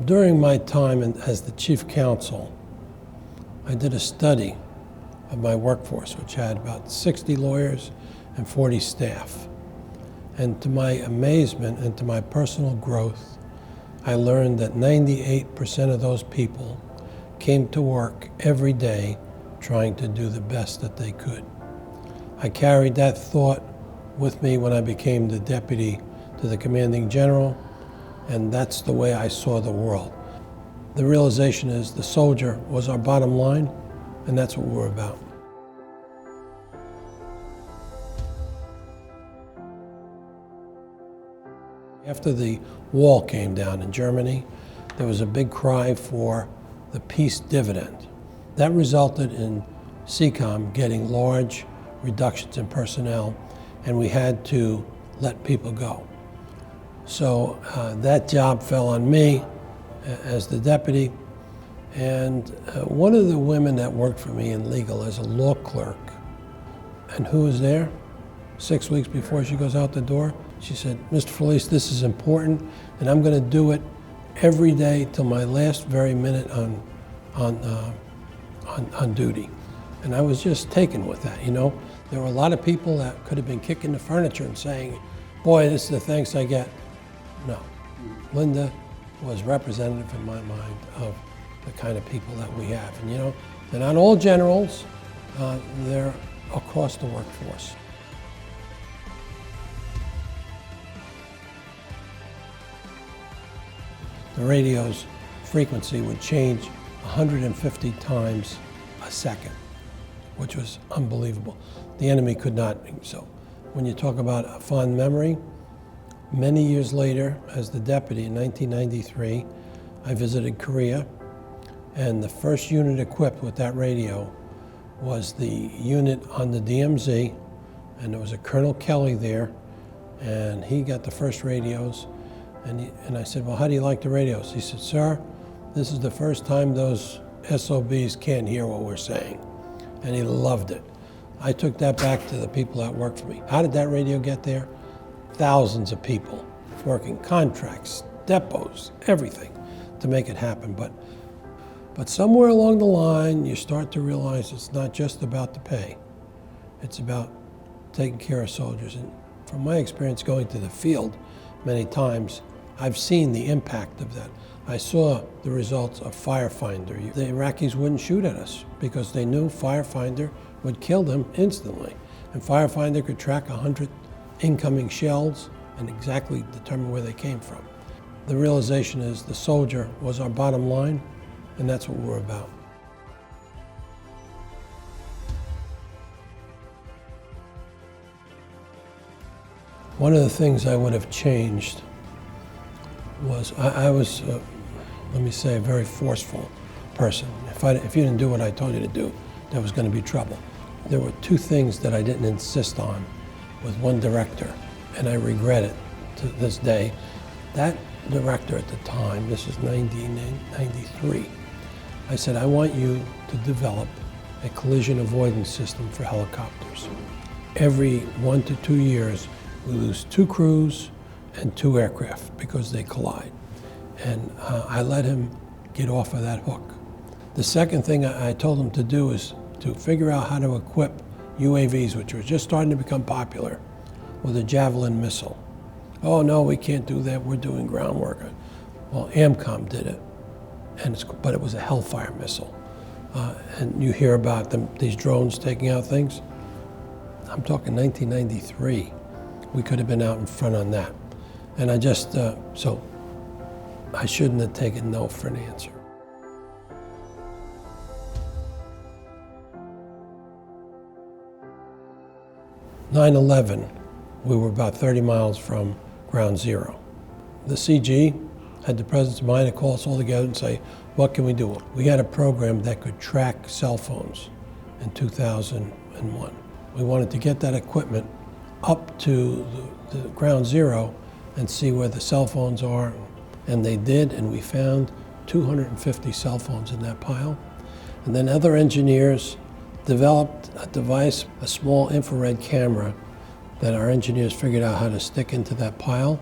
During my time as the chief counsel, I did a study of my workforce, which had about 60 lawyers and 40 staff. And to my amazement and to my personal growth, I learned that 98% of those people came to work every day trying to do the best that they could. I carried that thought with me when I became the deputy to the commanding general, and that's the way I saw the world. The realization is the soldier was our bottom line, and that's what we're about. After the wall came down in Germany, there was a big cry for the peace dividend. That resulted in CECOM getting large reductions in personnel, and we had to let people go. So that job fell on me as the deputy, and one of the women that worked for me in legal as a law clerk, and who was there 6 weeks before she goes out the door, she said, "Mr. Ferlise, this is important, and I'm going to do it every day till my last very minute on duty." And I was just taken with that, you know. There were a lot of people that could have been kicking the furniture and saying, "Boy, this is the thanks I get." No. Linda was representative in my mind of the kind of people that we have. And you know, they're not all generals, they're across the workforce. The radio's frequency would change 150 times a second, which was unbelievable. The enemy could not. So when you talk about a fond memory, many years later, as the deputy in 1993, I visited Korea, and the first unit equipped with that radio was the unit on the DMZ, and there was a Colonel Kelly there, and he got the first radios. And I said, "Well, how do you like the radios?" He said, "Sir, this is the first time those SOBs can't hear what we're saying." And he loved it. I took that back to the people that worked for me. How did that radio get there? Thousands of people working contracts, depots, everything to make it happen. But somewhere along the line, you start to realize it's not just about the pay. It's about taking care of soldiers. And from my experience going to the field many times, I've seen the impact of that. I saw the results of Firefinder. The Iraqis wouldn't shoot at us because they knew Firefinder would kill them instantly. And Firefinder could track 100 incoming shells and exactly determine where they came from. The realization is the soldier was our bottom line, and that's what we're about. One of the things I would have changed was I was, let me say, a very forceful person. If you didn't do what I told you to do, there was going to be trouble. There were two things that I didn't insist on with one director, and I regret it to this day. That director at the time, this is 1993, I said, "I want you to develop a collision avoidance system for helicopters. Every 1 to 2 years, we lose 2 crews and 2 aircraft because they collide." And I let him get off of that hook. The second thing I told him to do is to figure out how to equip UAVs, which were just starting to become popular, with a Javelin missile. "Oh no, we can't do that, we're doing groundwork." Well, AMCOM did it, but it was a Hellfire missile. And you hear about these drones taking out things. I'm talking 1993. We could have been out in front on that. And I just, so I shouldn't have taken no for an answer. "9/11, we were about 30 miles from ground zero. The CG had the presence of mind to call us all together and say, what can we do? We had a program that could track cell phones in 2001. We wanted to get that equipment up to the ground zero and see where the cell phones are. And they did, and we found 250 cell phones in that pile. And then other engineers developed a device, a small infrared camera that our engineers figured out how to stick into that pile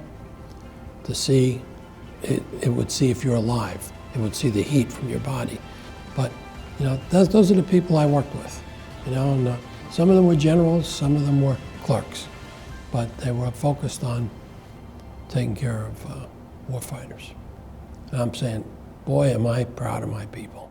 to see it would see if you're alive. It would see the heat from your body. But, you know, those are the people I worked with. You know, and some of them were generals, some of them were clerks. But they were focused on taking care of warfighters. And I'm saying, boy, am I proud of my people.